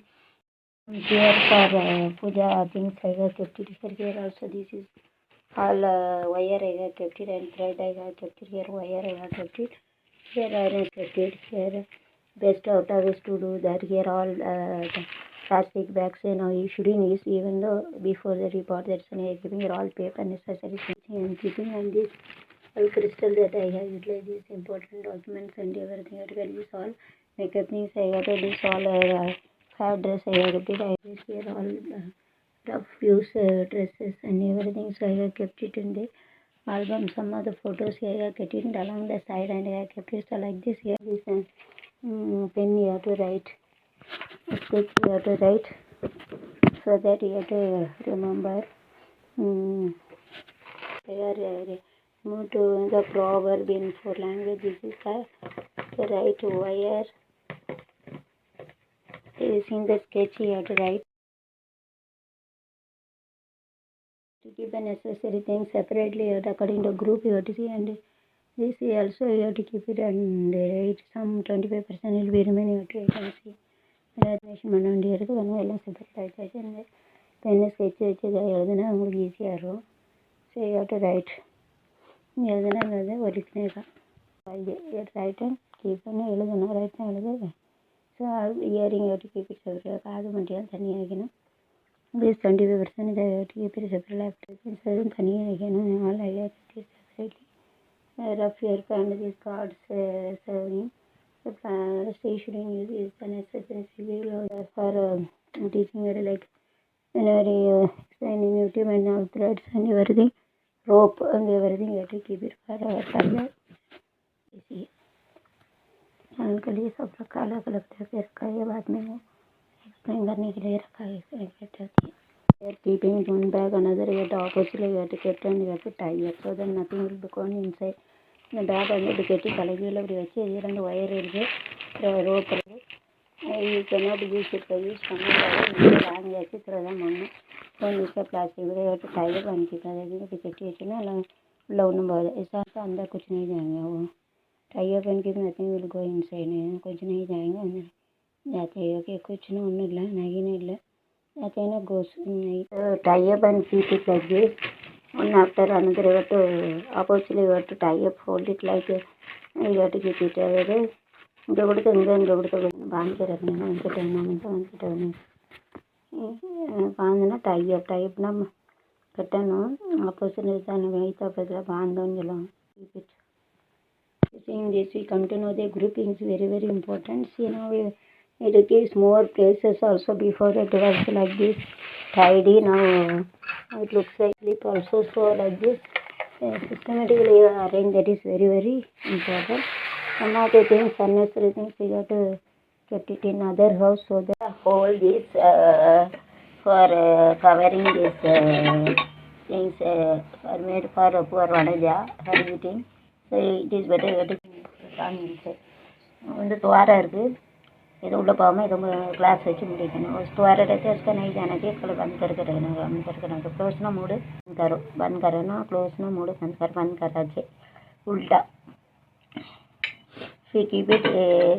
Here for puja things I have kept it here also. This is all wire I have kept it, and thread I have kept it here, wire I have kept it here, I have kept it here. Best out of is to do that. Here all the plastic bags, you shouldn't use, even though before the report that's why I am giving all paper necessary things I am keeping, and this all crystal that I have utilized, these important documents and everything. I can use all makeup things. I got to this all fab dress. I have kept it. I use here all rough use dresses and everything. So I have kept it in the album. Some of the photos here I have kept it along the side, and I have kept it so like this. Here this pen you have to write, sketch you have to write, so that you have to remember. Here move to the proverb in 4 languages. This is the right wire. Using the sketch you have to write. To keep the necessary things separately according to group you have to see, and this also you have to keep it, and it some 25% will be remaining to you can see. Measurement பண்ண வேண்டியிருக்கு, ஒன்றும் எல்லாம் separate ஆகிடுச்சு. இந்த பெண்ணு sketch வச்சு இதை எழுதுனா உங்களுக்கு ஈஸியாக இருக்கும். So you have to write, எழுதுனாங்கிறது ஒரிஜினல் தான். ரைட் அண்ட் கீப் பண்ணி எழுதணும், ரைட் தான் எழுது. So earring you have to keep it separate, காது மட்டும் தனியாக வைக்கணும். this 25% இதை keep it separate, அதுவும் தனியாக வைக்கணும். all I have to keep separately. Rough hair and these cards serving. The stationing is the necessary for teaching it, like whenever explaining YouTube and all threads and everything, rope and everything, you have to keep it for further. See, uncle ये सब रखा अलग अलग तरह से रखा है, बाद में वो एक्सप्लेन करने के लिए रखा है. Here keeping one bag, another you have to oppositely you have to keep, and you have to tie up so that nothing will be gone inside. இந்த பேக் வந்து இப்படி கட்டி தலைகீழ இப்படி வச்சு இது 2 ஒயர் இருக்குது, ரோப் இருக்குது. You cannot use it, use பண்ணாலும் வாங்கியாச்சு தான் பண்ணணும். ஒன் யூஸ் பிளாஸ்டிக் இதை எடுத்து டைப் பண்ணிக்கிட்டு இப்படி கட்டி வச்சுன்னா எல்லாம் உள்ளே ஒன்றும் போகுது. ऐसा अंदर कुछ नहीं जाएंगे, वो टाइप बन के नथिंग विल गो इनसाइड, कुछ नहीं जाएंगे अंदर. जाते हैं ओके, कुछ ना ஒன்றும் இல்லை, நகினும் இல்லை, जाते हैं ना गोस नहीं. Type and keep it like this. One after another you have to oppositely you have to tie up, fold it like you have to keep it away. இங்கே கொடுத்து இங்கே கொடுத்து பாஞ்சு ரखना, வந்துட்டு बांधना. टाइप நம்ம கட்டணும், ஆப்போசிட் தான் வைத்த பக்கத்தில் பாந்தோன்னு சொல்லுவாங்க. keep it. Seeing this we come to know the grouping is very very important. See now it gives more places also. Before it was like this tidy, now it looks like clip also. So like this systematically arrange, that is very very important. Some of the things, unnecessary things, we got to kept it in other house, so that hold this for covering this things are made for poor vadaja for eating. So it is better on inside. வந்து துவாரம் இருக்குது, இது உள்ளே போகாமல் இது class வச்சு முடிக்கணும். துவாरा रहते हैं उसका नहीं जाना चाहिए, कल बंद करके रखना. तो क्लोज ना मूड करो, बंद करो ना, क्लोज ना मूड बंद करा चाहिए उल्टा. We keep it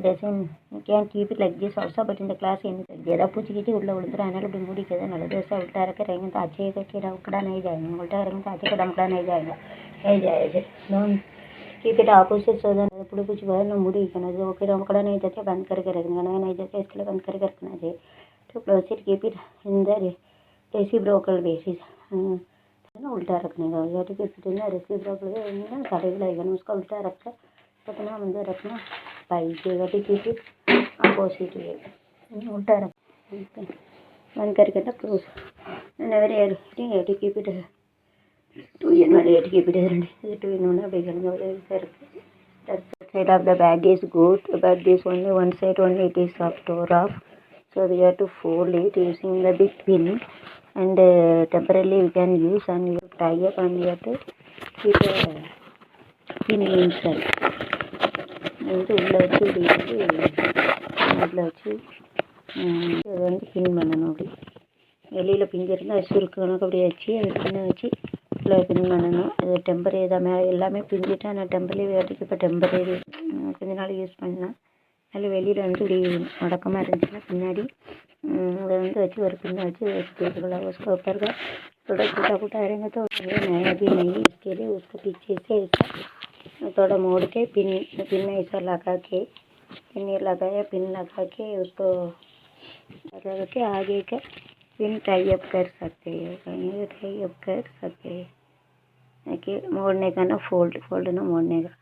doesn't, you can keep it like this also, but in the class ज़्यादा पूछ कीजिए उल्टा उल्टा आने लगे मूडी के ना लगे. ऐसा उल्टा रखे रहेंगे तो अच्छे का उकड़ा नहीं जाएंगे, उल्टा रहेंगे तो अच्छे का डमकड़ा नहीं जाएगा, नहीं जाएगा. Don't keep it opposite, so that पूरे कुछ बाहर ना मूडी करना चाहिए. ओके डमकड़ा नहीं जाते, बंद करके रखना, नहीं जाते इसके लिए बंद करके रखना चाहिए. तो close it, keep it in the reciprocal basis, ना उल्टा रखने का. या तो keep it in the reciprocal ना सारे लगेगा, उसका उल्टा रखकर अपना मंदिर रखना पाइएगा. कीप इट अपोजिट वे, उल्टा रख बंद करके ना close. Never keep it 2 in 1, keep it 2 in 1 big. That side of the bag is good, but this only one side only it is of tore off, so we have to fold it using the big pin, and temporarily we can use, and you tie up, and you have to keep a pin inside. வந்து உள்ளே வச்சு இப்படி அதில் வச்சு அதை வந்து பின் பண்ணணும். அப்படி வெளியில் பிஞ்சிருந்தால் அது சுருக்கு கணக்கு அப்படி வச்சு அதை பின்ன வச்சு உள்ளே பின் பண்ணணும். அது டெம்பரரி தான், மேலே எல்லாமே பிஞ்சிட்டா நான் டெம்பரரி வேட்டுக்கு இப்போ டெம்பரரி கொஞ்ச நாள் யூஸ் பண்ணேன். அதில் வெளியில் வந்து இப்படி முடக்கமாக இருந்துச்சுன்னா பின்னாடி அதை வந்து வச்சு ஒரு பின்னை வச்சு देख उसको ऊपर का थोड़ा छोटा छोटा रहेगा तो नया भी नहीं, इसके लिए उसको पीछे से ऐसा थोड़ा मोड़ के पिन पिन ऐसा लगा के पिन लगाया, पिन लगा के उसको लगा के आगे का पिन टाई अप कर सकते हैं, कहीं टाई अप कर सकते हैं कि मोड़ने का ना फोल्ड ना मोड़ने का.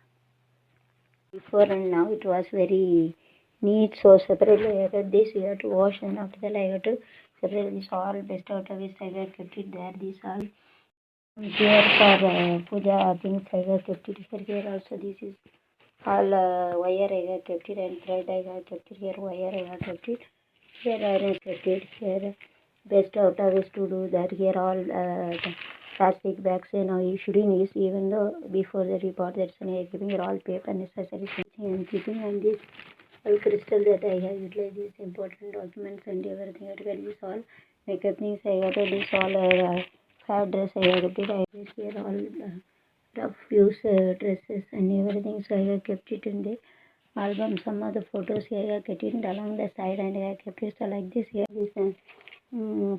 Before and now it was very neat, so separately I got this, you have to wash, and after that I got to separate this all best out of this. I got kept it there, this all here for puja things I got kept it here also. This is all wire I got kept it, and thread I got kept it here, wire I got kept it here, iron kept it here, best out of this to do that. Here all the plastic bags, you know, you shouldn't use, even though before that we bought that, so I giving here all paper necessary things and keeping, and this all crystal that I have utilized these important documents and everything. I got this all makeup things, I got this all fair dress I got it, I got here all rough use dresses and everything, so I have kept it in the album. Some of the photos here I have kept it along the side, and I have kept it so like this. Here this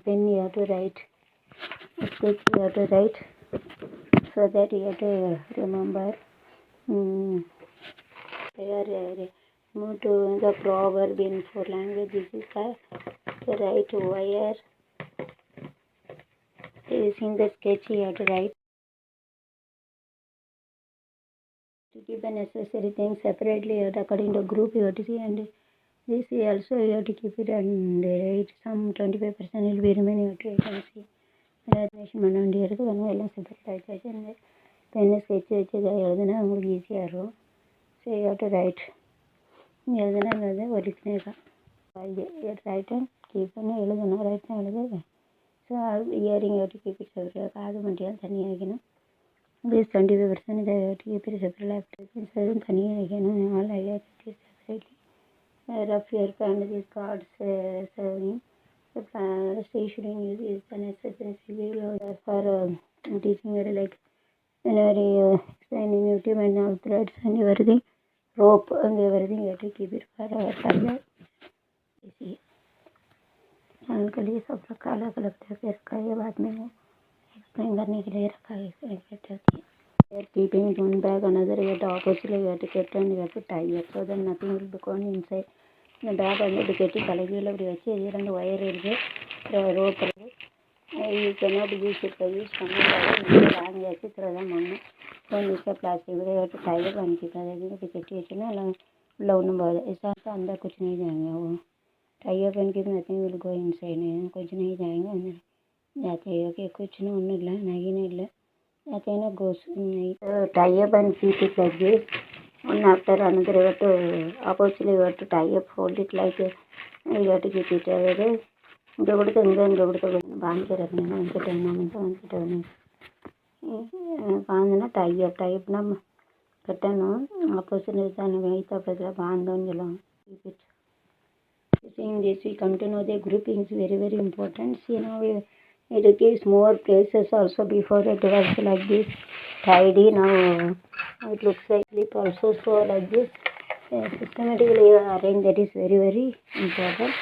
pen you have to write, sketch you have to write, so that you have to remember. Here move to the proverb in 4 languages. This is the right wire. Using the sketch you have to write. To keep the necessary things separately according to group you have to see, and this also you have to keep it, and it some 25% will be remaining. You can see பண்ண வேண்டியிருக்கு. அதனால் எல்லாம் separate ஆகிடுச்சு. அந்த பெண்ணை sketch வச்சு இதை எழுதுனா உங்களுக்கு ஈஸியாக இருக்கும். So you have to write, எழுதுனாங்கிறது ஒரிஜினல் தான். ரைட் அண்ட் கீப் பண்ணி எழுதணும், ரைட் தான் எழுது. So earring you have to keep it separate. காது மட்டும் தனியாக வைக்கணும். this 25% இதை கீப் இட் செப்பரேட். அதுவும் தனியாக வைக்கணும். All idea separately. rough hair and these cards serving. The stationing is the necessary civil for teaching it, like explaining YouTube and all threads and everything, rope and everything. You have to keep it for further. See, uncle ये सब रखा अलग अलग तरह के रखा है, बाद में वो एक्सप्लेन करने के लिए रखा है. Here keeping one bag, another you have to oppositely you have to keep, and you have to tie up so that nothing will be gone inside. இந்த பேக் வந்து இப்படி கட்டி தலைகீழ இப்படி வச்சு இது 2 ஒயர் இருக்குது, ரோப் இருக்குது. You cannot use it use பண்ணாலும் வாங்கியாச்சு இதில் மண்ணு யூஸாக பிளாஸ்டிக் இதை எடுத்து டைப் பண்ணிக்கிட்டு இப்படி கட்டி வச்சுன்னா எல்லாம் உள்ள ஒன்றும் போகுது. इस अंदर कुछ नहीं जाएंगे. वो टाइप पहन के नथिंग विल गो इनसाइड, कुछ नहीं जाएंगे अंदर. जाते हैं कि कुछ ना ஒன்றும் இல்லை, நகினும் இல்லை, जाते हैं ना गोस नहीं. Type and keep it like this. One after another you have to oppositely you have to tie up, fold it like you have to keep it away. இங்கே கொடுத்து இங்கே கொடுத்து பாஞ்சு ரखना வந்துட்டு बांधना टाइप ना कटना opposite वही तब बांधों जलो. Keep it. Seeing this we come to know the grouping is very very important. See now it gives more places also. Before it was like this tidy, now it looks like clip also. So like this systematically arrange, that is very very important.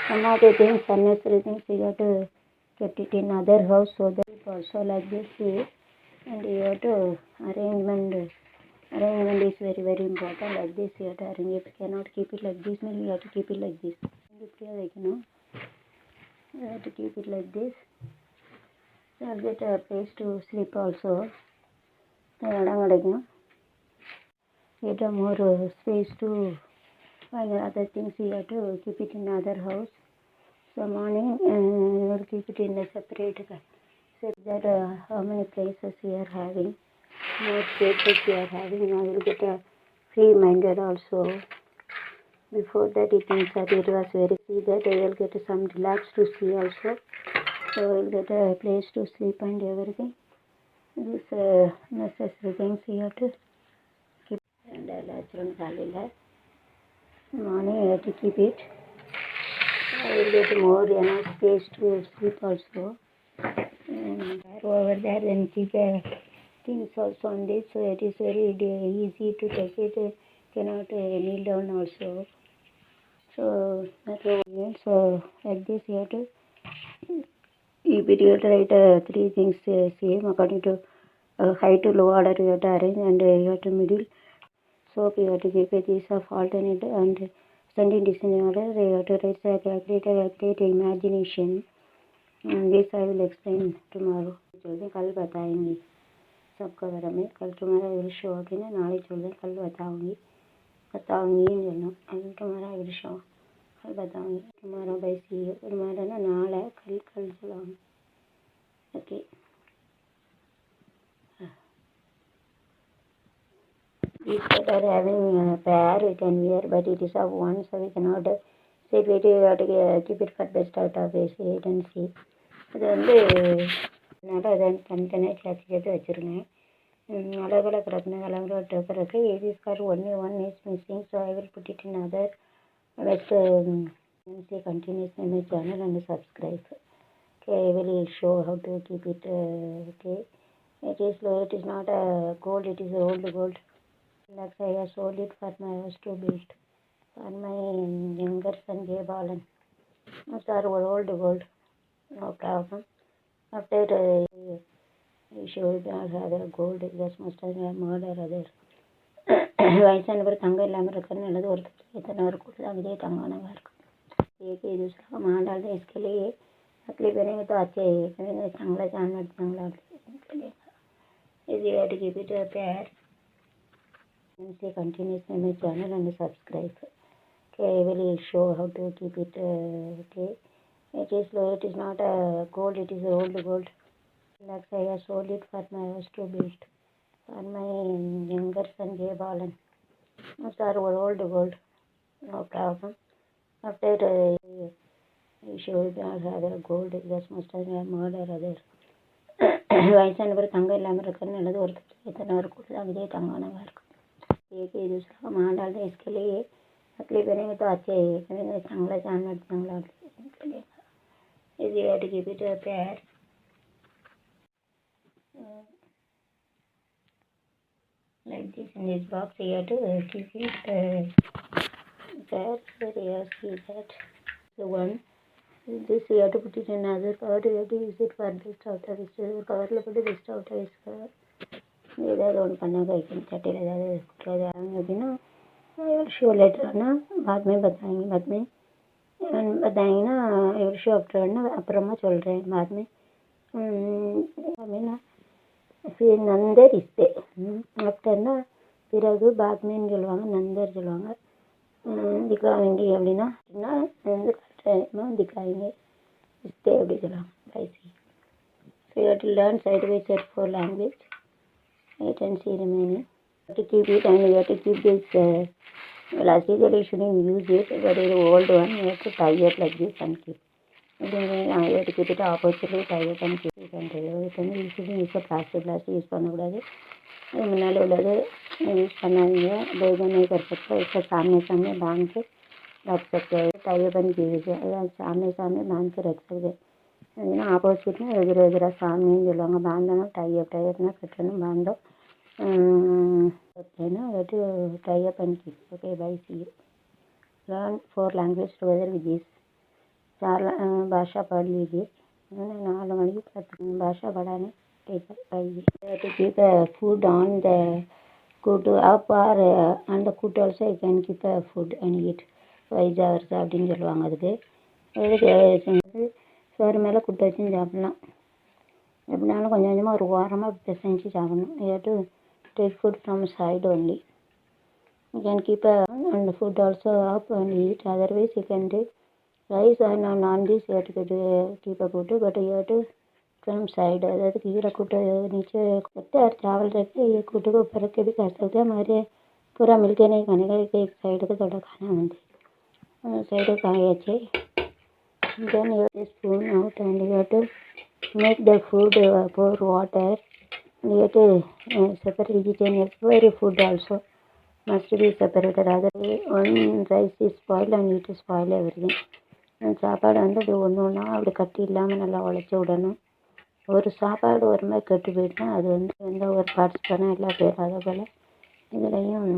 Some of the things, unnecessary things, we got to kept it in other house, so that it also like this way. And you have to arrangement is very very important. Like this you have to arrange. If you cannot keep it like this, then you have to keep it like this. Like, you know, you have to keep it like this. So I'll get a place to sleep also. Get a more space to find other things. You have to keep it in other house. So morning you will keep it in a separate. So that how many places we are having, more spaces we are having. Now you will get a free minded also. Before that it means that it was very, see that I will get some relax to see also. So I will get a place to sleep and everything. This necessary things you have to keep. And morning you have to keep it. I will get more enough space to sleep also. And over there then keep things also on this, so it is very easy to take it. Cannot kneel down also. So like this you have to keep it, you have to write three things same according to high to low order you have to arrange, and you have to middle soap you have to keep it is of alternate and ascending descending order. You have to write calculate imagination. This I will explain tomorrow. कल बताएंगी सबका बारे में. कल तुम्हारा will show होगी ना, नाले चल रहे कल बताऊंगी कल तुम्हारा विल शो कल बताऊंगी तुम्हारा बैसी तुम्हारा ना नाले कल चलाऊंगी. Okay. These that are having a pair we can wear, but it is of one, so we cannot say it. We have to keep it for best out of this. Wait and see. அது வந்து நல்லா தனித்தனியாக class எடுத்து வச்சுருங்க. அழகழகாக கிடக்குன்னு அழகாக பிறகு it is got only one is missing, so I will put it in other. Let's say continuous image channel and subscribe. Okay, I will show how to keep it. Okay, it is not a gold, it is old gold. Like I have sold it for my house to build for my younger son Balan. Those are old gold, no problem. After you should not have a gold, just must have a murder other. வயசானவர் தங்கம் இல்லாமல் இருக்கிறது நல்லது. ஒருத்தர் எத்தனை பேர் கொடுத்து இதே தங்கமாக இருக்கும். एक ही दूसरा को मान डालते हैं, इसके लिए तकलीफ बनेंगे तो अच्छे ही चांगला जानवर चांगला easy to keep it pair. Say continuous image channel and subscribe. Okay, I will show how to keep it. Okay, it is not a gold, it is old gold. Like I have sold it for my house to build for my younger son Balan. Those are old gold, no problem. After you should not have a gold, just must have a murder other. வயசானவர் தங்கம் இல்லாமல் இருக்கிறது நல்லது. ஒருத்தர் எத்தனை பேர் கொடுத்து இதே தங்கமாக இருக்கும். एक ही दूसरा को मान डालते हैं, इसके लिए तकलीफ बनेंगे तो अच्छे ही चांगला जानवर चांगला easy to keep it pair. Like this in this box you have to keep it there. So you have to see that. So one, this you have to put it in another cover. You have to use it for best out of this cover. Put it best out of this cover. ஏதாவது ஒன்று பண்ணாங்க வைக்கணும். சட்டையில் ஏதாவது குட்டுறது அப்படின்னா show letter बाद में बताएंगे ना ஷோ आफ्टर அப்புறமா சொல்கிறேன் बाद में. அப்படின்னா நந்தர் இஸ்தே ஆஃப்டர்னா பிறகு பாத்மேன்னு சொல்லுவாங்க, நந்தர் சொல்லுவாங்க. திக்காவங்க அப்படின்னா வந்து கரெக்டாக திக்காவங்க இஸ்தே அப்படி சொல்லுவாங்க. பைசி. So you have to learn side by side 4 language. Wait and see remaining. You have to keep it, and you have to keep this elastic. You shouldn't use it, but it's old one. You have to tie it like this and keep. You have to keep it oppositely, tie it and keep it. And you shouldn't use a plastic use பண்ணக்கூடாது. அது முன்னால் உள்ளது use பண்ணாதீங்க. बेगा नहीं कर सकते. इसका सामने बांध के रख सकते हैं. Tie up and keep it सामने बांध के रख सकते हैं. ஏன்னா ஆப்போசிட்னா எதிராக சாமின்னு சொல்லுவாங்க. பாந்தோம் டையப்னா கட்டணும் பாந்தோம். ஓகேனா அது type and keep. Okay, bye, see you. Learn 4 language together with this. 4 भाषा पढ़ लीजिए. 4 मणि भाषा बढ़ाने टीचर पाइए. To keep food on the good up or and the good also you can keep food and eat 5 hours அப்படின்னு சொல்லுவாங்க. அதுக்கு சோறு மேலே குட்டை வச்சும் சாப்பிட்லாம். எப்படினாலும் கொஞ்சம் கொஞ்சமாக ஒரு வாரமாக பிசைஞ்சு சாப்பிடணும். You have to take food from side only. You can keep and food also up and eat. Otherwise you can take rice and non-veg. You have to keep a food, but you have to from side. अगर कीड़ा कुट नीचे रखते हैं और चावल रखते हैं, ये कुट को ऊपर रख के भी कर सकते हैं. हमारे पूरा मिलके नहीं खाने का, एक साइड का थोड़ा खाना बनते साइड को खाए अच्छे. Then you have to spoon out and you have to make the food pour water. You have to separate it in every food also must be separated. Otherwise one rice is spoiled and it spoil everything. சாப்பாடு வந்து அப்படி ஒன்று ஒன்றா அப்படி கட்டி இல்லாமல் நல்லா உழைச்சி விடணும். ஒரு சாப்பாடு ஒரு மாதிரி கெட்டு போயிட்டுனா அது வந்து எந்த ஒரு பார்ட்ஸ் பண்ணால் எல்லாம் போயிடும். அதே போல் இதுலேயும்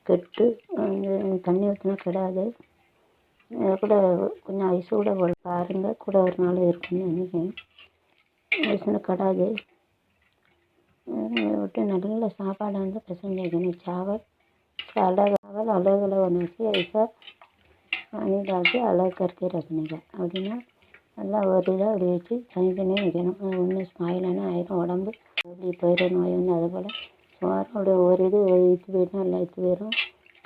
கெட்டு தண்ணி ஊற்றினா கெடாது. அதை கூட கொஞ்சம் ஐஸ் கூட போட பாருங்கள், கூட ஒரு நாள் இருக்குன்னு நினைக்கிறேன். ஐஸ்னா கெடாது. விட்டு நல்ல சாப்பாடை வந்து பிசைஞ்சு வைக்கணும். चावल अलग अलग होना चाहिए, ऐसा पानी डाल के अलग करके रखने का. அப்படின்னா நல்லா ஒரு இதாக அப்படி வச்சு தனித்தனியாக வைக்கணும். ஒன்று ஸ்மாயிலான ஆயிரும் உடம்பு, அப்படி போயிடும் நோய் வந்து. அதே போல் சோறோட ஒரு இது இத்து போயிடும், நல்லா இத்து போயிடும்,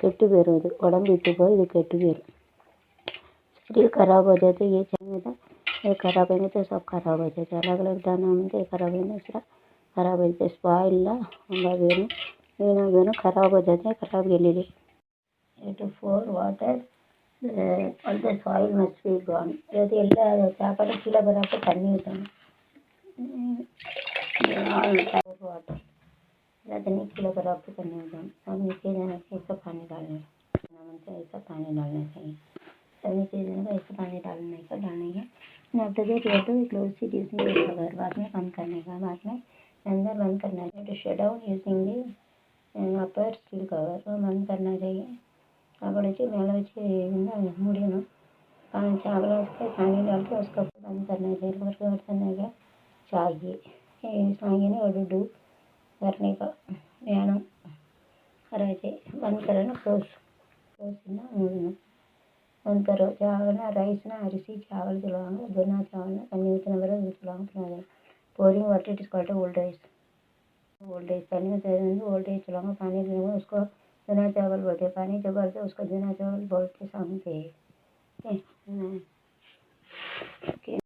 கெட்டு போயிடும். இது உடம்பு இத்து போய் இது கெட்டு போயிடும். शरीर खराब हो जाते ये चाहिए था, ये खराब होंगे तो सब खराब हो जाते. अलग अलग दाना में खराब होंगे दूसरा खराब हो जाते. स्पॉइल हमारा वेणु खराब हो जाते हैं. खराब के लिए 4 water all the soil must be gone. அதாவது எல்லா சாப்பாடும் கீழே போகிறப்ப தண்ணி ஊற்றணும். वाटर எல்லா தண்ணி கீழே போகிறப்ப தண்ணி ஊற்றணும். सब नीचे जाने से ऐसा पानी डालना है, ऐसा पानी डालना चाहिए. सब नीचे जाने का ऐसा पानी डालने का. After that you have to close it using the cover. बाद में बंद करने का, बाद में अंदर बंद करना है. To shut down using the upper steel cover. वो बंद करना चाहिए. चावल वैसे மேலே வச்சு மூடிடணும். चावल उसका पानी डाल के उसका बंद करना चाहिए. बंद करने का चाहिए. चाहिए ना और डू करने का வேணும். कराचे बंद करो ना, क्लोज ना மூடணும். बंद करो. चावलना ரைஸ்னா அரிசி चावल சொல்லுவாங்க. துனா चावलனா தண்ணி ஊற்றின பிறகு சொல்லுவாங்க. pouring water it is called old rice. Old age पानी में तैरने में ओल्ड एज चलाऊँगा. पानी पीऊँगा उसको दुना चावल बोलते हैं. पानी जब बोलते उसको दुना चावल बोलते समझे. ओके.